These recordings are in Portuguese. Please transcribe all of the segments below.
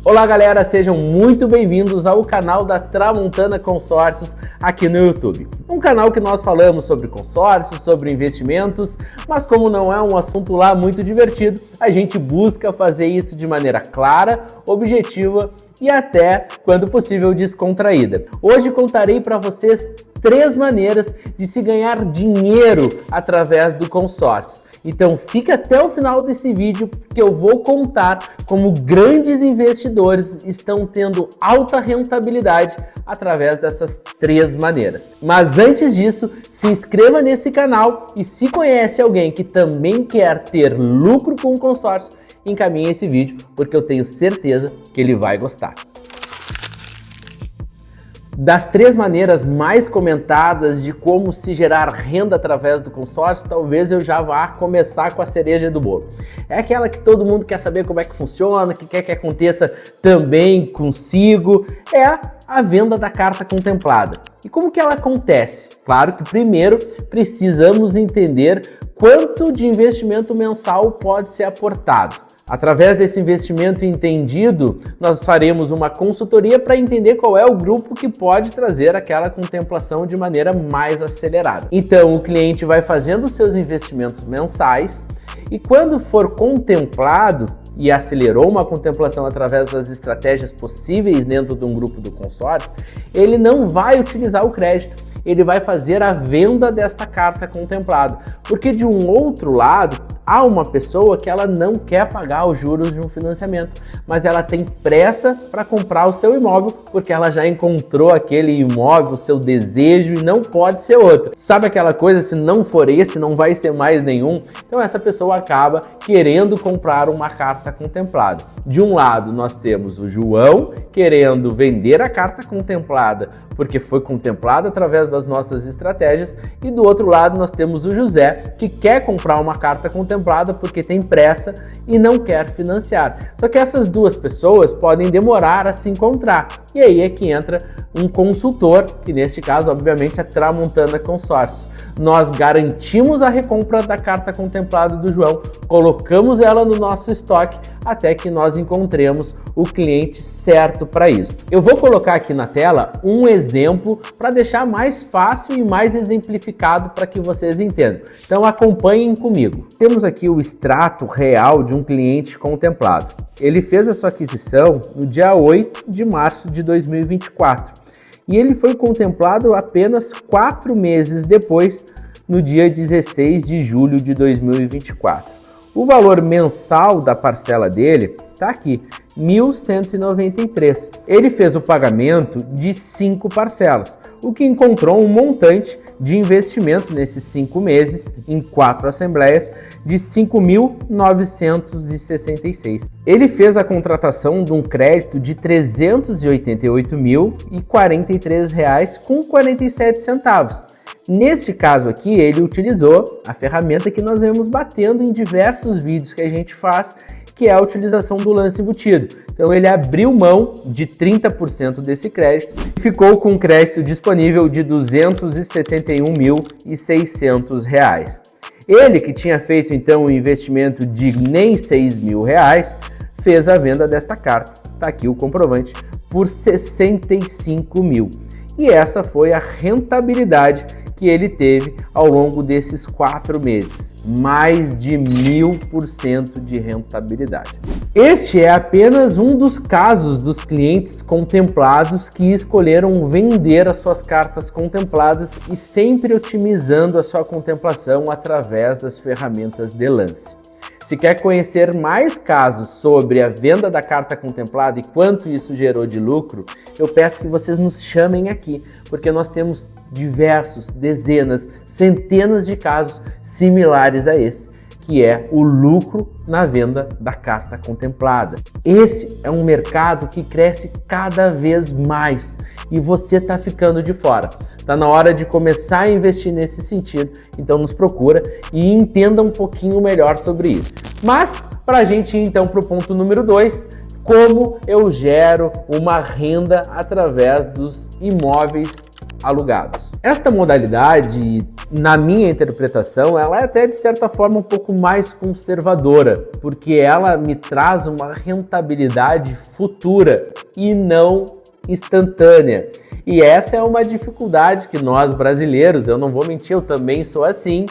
Olá galera, sejam muito bem-vindos ao canal da Tramontana Consórcios aqui no YouTube. Um canal que nós falamos sobre consórcios, sobre investimentos, mas como não é um assunto lá muito divertido, a gente busca fazer isso de maneira clara, objetiva e até, quando possível, descontraída. Hoje contarei para vocês 3 maneiras de se ganhar dinheiro através do consórcio. Então fica até o final desse vídeo que eu vou contar como grandes investidores estão tendo alta rentabilidade através dessas 3 maneiras. Mas antes disso, se inscreva nesse canal e se conhece alguém que também quer ter lucro com o consórcio, encaminhe esse vídeo porque eu tenho certeza que ele vai gostar. Das 3 maneiras mais comentadas de como se gerar renda através do consórcio, talvez eu já vá começar com a cereja do bolo. É aquela que todo mundo quer saber como é que funciona, que quer que aconteça também consigo, é a venda da carta contemplada. E como que ela acontece? Claro que primeiro precisamos entender quanto de investimento mensal pode ser aportado. Através desse investimento entendido, nós faremos uma consultoria para entender qual é o grupo que pode trazer aquela contemplação de maneira mais acelerada. Então, o cliente vai fazendo os seus investimentos mensais e quando for contemplado e acelerou uma contemplação através das estratégias possíveis dentro de um grupo do consórcio, ele não vai utilizar o crédito. Ele vai fazer a venda desta carta contemplada, porque de um outro lado, há uma pessoa que ela não quer pagar os juros de um financiamento, mas ela tem pressa para comprar o seu imóvel, porque ela já encontrou aquele imóvel, o seu desejo e não pode ser outro. Sabe aquela coisa, se não for esse, não vai ser mais nenhum? Então essa pessoa acaba querendo comprar uma carta contemplada. De um lado nós temos o João querendo vender a carta contemplada, porque foi contemplada através das nossas estratégias, e do outro lado nós temos o José que quer comprar uma carta contemplada porque tem pressa e não quer financiar. Só que essas 2 pessoas podem demorar a se encontrar, e aí é que entra um consultor, que neste caso obviamente é Tramontana Consórcios. Nós garantimos a recompra da carta contemplada do João, colocamos ela no nosso estoque até que nós encontremos o cliente certo para isso. Eu vou colocar aqui na tela um exemplo para deixar mais fácil e mais exemplificado para que vocês entendam. Então acompanhem comigo. Temos aqui o extrato real de um cliente contemplado. Ele fez a sua aquisição no dia 8 de março de 2024 e ele foi contemplado apenas 4 meses depois, no dia 16 de julho de 2024. O valor mensal da parcela dele está aqui, R$ 1.193. Ele fez o pagamento de 5 parcelas, o que encontrou um montante de investimento nesses 5 meses, em 4 assembleias, de R$ 5.966. Ele fez a contratação de um crédito de R$ 388.043,47. Neste caso aqui, ele utilizou a ferramenta que nós vemos batendo em diversos vídeos que a gente faz, que é a utilização do lance embutido. Então ele abriu mão de 30% desse crédito e ficou com um crédito disponível de R$ 271.600. Ele, que tinha feito então um investimento de nem R$ 6.000, fez a venda desta carta. Está aqui o comprovante, por R$ 65 mil. E essa foi a rentabilidade que ele teve ao longo desses 4 meses, mais de 1000% de rentabilidade. Este é apenas um dos casos dos clientes contemplados que escolheram vender as suas cartas contempladas e sempre otimizando a sua contemplação através das ferramentas de lance. Se quer conhecer mais casos sobre a venda da carta contemplada e quanto isso gerou de lucro, eu peço que vocês nos chamem aqui, porque nós temos diversos, dezenas, centenas de casos similares a esse, que é o lucro na venda da carta contemplada. Esse é um mercado que cresce cada vez mais e você está ficando de fora. Está na hora de começar a investir nesse sentido, então nos procura e entenda um pouquinho melhor sobre isso. Mas, para a gente ir então para o ponto número 2, como eu gero uma renda através dos imóveis alugados. Esta modalidade na minha interpretação, ela é até de certa forma um pouco mais conservadora, porque ela me traz uma rentabilidade futura e não instantânea. E essa é uma dificuldade que nós brasileiros, eu não vou mentir, eu também sou assim,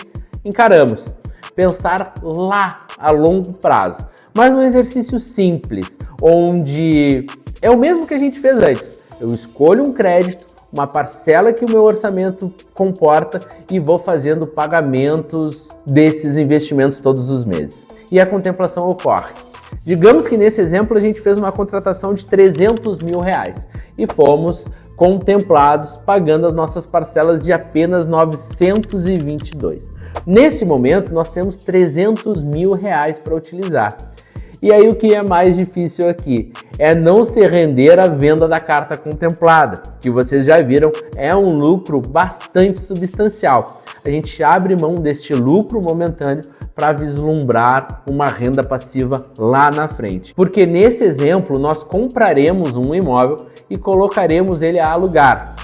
encaramos. Pensar lá a longo prazo, mas num exercício simples, onde é o mesmo que a gente fez antes. Eu escolho um crédito, uma parcela que o meu orçamento comporta e vou fazendo pagamentos desses investimentos todos os meses. E a contemplação ocorre. Digamos que nesse exemplo a gente fez uma contratação de R$300 mil e fomos contemplados pagando as nossas parcelas de apenas 922. Nesse momento nós temos R$300 mil para utilizar. E aí o que é mais difícil aqui é não se render à venda da carta contemplada, que vocês já viram é um lucro bastante substancial. A gente abre mão deste lucro momentâneo para vislumbrar uma renda passiva lá na frente. Porque nesse exemplo nós compraremos um imóvel e colocaremos ele a alugar.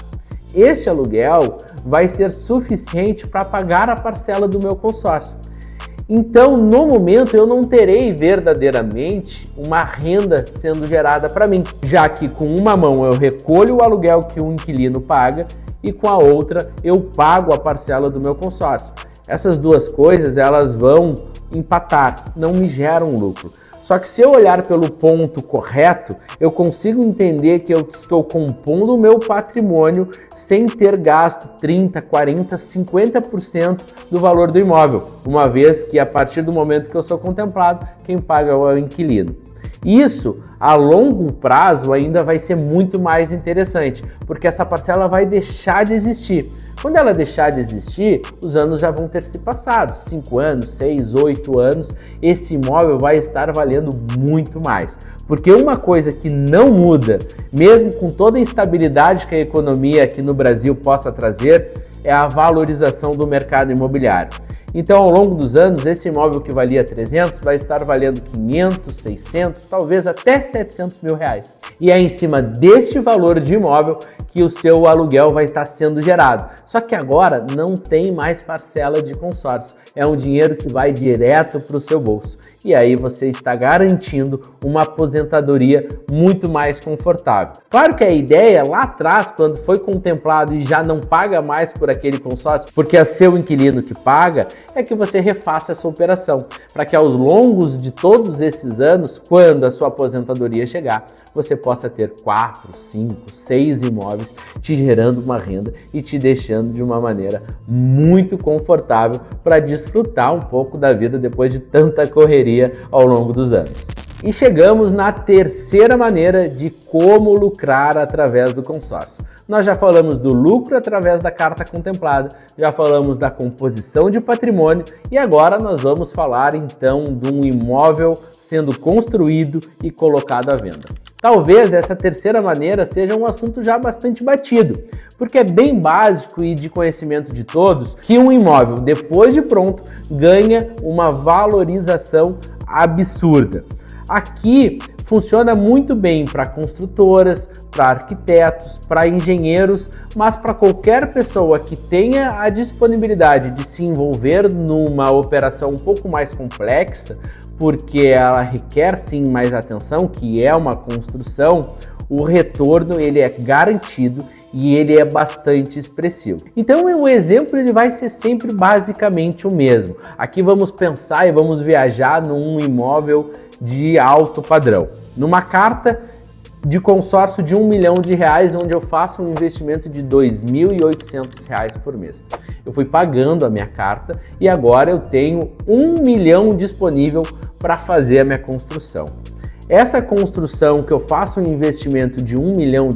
Este aluguel vai ser suficiente para pagar a parcela do meu consórcio. Então, no momento, eu não terei verdadeiramente uma renda sendo gerada para mim, já que com uma mão eu recolho o aluguel que o inquilino paga e com a outra eu pago a parcela do meu consórcio. Essas duas coisas, elas vão empatar, não me geram lucro. Só que se eu olhar pelo ponto correto, eu consigo entender que eu estou compondo o meu patrimônio sem ter gasto 30%, 40%, 50% do valor do imóvel, uma vez que a partir do momento que eu sou contemplado, quem paga é o inquilino. Isso, a longo prazo, ainda vai ser muito mais interessante, porque essa parcela vai deixar de existir. Quando ela deixar de existir, os anos já vão ter se passado, 5 anos, 6, 8 anos, esse imóvel vai estar valendo muito mais. Porque uma coisa que não muda, mesmo com toda a instabilidade que a economia aqui no Brasil possa trazer, é a valorização do mercado imobiliário. Então, ao longo dos anos, esse imóvel que valia 300 vai estar valendo 500, 600, talvez até 700 mil reais. E é em cima deste valor de imóvel que o seu aluguel vai estar sendo gerado. Só que agora não tem mais parcela de consórcio. É um dinheiro que vai direto para o seu bolso. E aí você está garantindo uma aposentadoria muito mais confortável. Claro que a ideia lá atrás, quando foi contemplado e já não paga mais por aquele consórcio, porque é seu inquilino que paga, é que você refaça essa operação, para que aos longos de todos esses anos, quando a sua aposentadoria chegar, você possa ter 4, 5, 6 imóveis te gerando uma renda e te deixando de uma maneira muito confortável para desfrutar um pouco da vida depois de tanta correria ao longo dos anos. E chegamos na terceira maneira de como lucrar através do consórcio. Nós já falamos do lucro através da carta contemplada, já falamos da composição de patrimônio e agora nós vamos falar então de um imóvel sendo construído e colocado à venda. Talvez essa terceira maneira seja um assunto já bastante batido, porque é bem básico e de conhecimento de todos que um imóvel, depois de pronto, ganha uma valorização absurda. Aqui funciona muito bem para construtoras, para arquitetos, para engenheiros, mas para qualquer pessoa que tenha a disponibilidade de se envolver numa operação um pouco mais complexa, porque ela requer sim mais atenção, que é uma construção, o retorno ele é garantido e ele é bastante expressivo. Então o exemplo ele vai ser sempre basicamente o mesmo. Aqui vamos pensar e vamos viajar num imóvel de alto padrão, numa carta de consórcio de R$1 milhão, onde eu faço um investimento de R$2.800 por mês. Eu fui pagando a minha carta e agora eu tenho R$1 milhão disponível para fazer a minha construção. Essa construção que eu faço um investimento de R$1 milhão,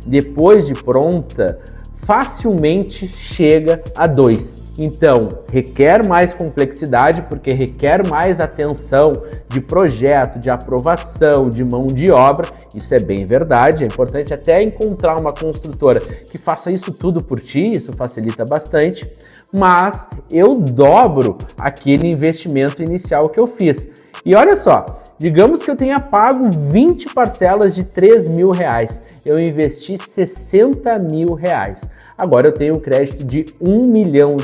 depois de pronta, facilmente chega a 2. Então, requer mais complexidade, porque requer mais atenção de projeto, de aprovação, de mão de obra. Isso é bem verdade, é importante até encontrar uma construtora que faça isso tudo por ti, isso facilita bastante, mas eu dobro aquele investimento inicial que eu fiz. E olha só, digamos que eu tenha pago 20 parcelas de R$3.000, eu investi R$60.000. Agora eu tenho um crédito de R$1 milhão,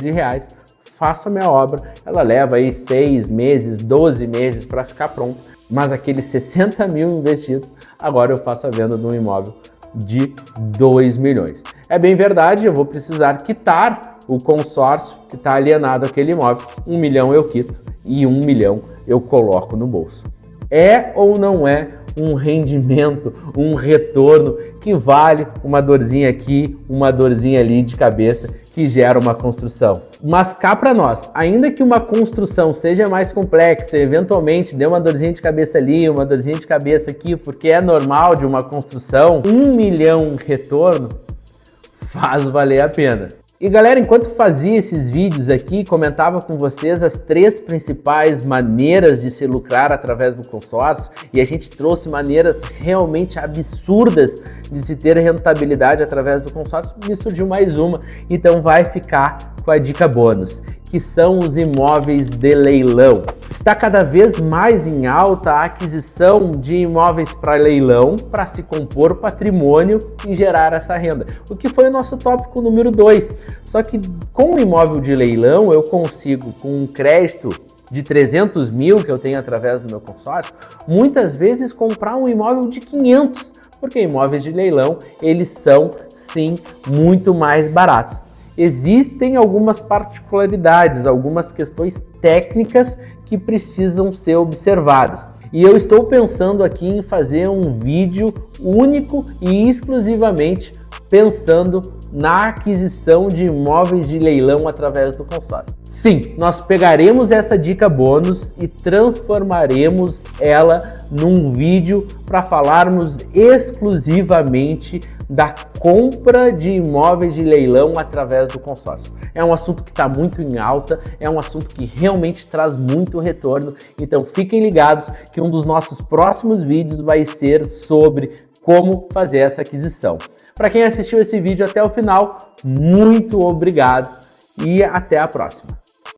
faço a minha obra, ela leva aí 6 meses, 12 meses para ficar pronta, mas aqueles 60 mil investidos, agora eu faço a venda de um imóvel de 2 milhões. É bem verdade, eu vou precisar quitar o consórcio que está alienado àquele imóvel. 1 milhão eu quito e 1 milhão eu coloco no bolso. É ou não é um rendimento, um retorno que vale uma dorzinha aqui, uma dorzinha ali de cabeça que gera uma construção? Mas cá para nós, ainda que uma construção seja mais complexa, eventualmente dê uma dorzinha de cabeça ali, uma dorzinha de cabeça aqui, porque é normal de uma construção, 1 milhão retorno faz valer a pena. E galera, enquanto fazia esses vídeos aqui, comentava com vocês as 3 principais maneiras de se lucrar através do consórcio, e a gente trouxe maneiras realmente absurdas de se ter rentabilidade através do consórcio, me surgiu mais uma, então vai ficar com a dica bônus, que são os imóveis de leilão. Está cada vez mais em alta a aquisição de imóveis para leilão para se compor patrimônio e gerar essa renda, o que foi o nosso tópico número 2. Só que com o imóvel de leilão eu consigo, com um crédito de 300 mil que eu tenho através do meu consórcio, muitas vezes comprar um imóvel de 500, porque imóveis de leilão eles são sim muito mais baratos. Existem algumas particularidades, algumas questões técnicas que precisam ser observadas. E eu estou pensando aqui em fazer um vídeo único e exclusivamente pensando na aquisição de imóveis de leilão através do consórcio. Sim, nós pegaremos essa dica bônus e transformaremos ela num vídeo para falarmos exclusivamente da compra de imóveis de leilão através do consórcio. É um assunto que está muito em alta, é um assunto que realmente traz muito retorno, então fiquem ligados que um dos nossos próximos vídeos vai ser sobre como fazer essa aquisição. Para quem assistiu esse vídeo até o final, muito obrigado e até a próxima.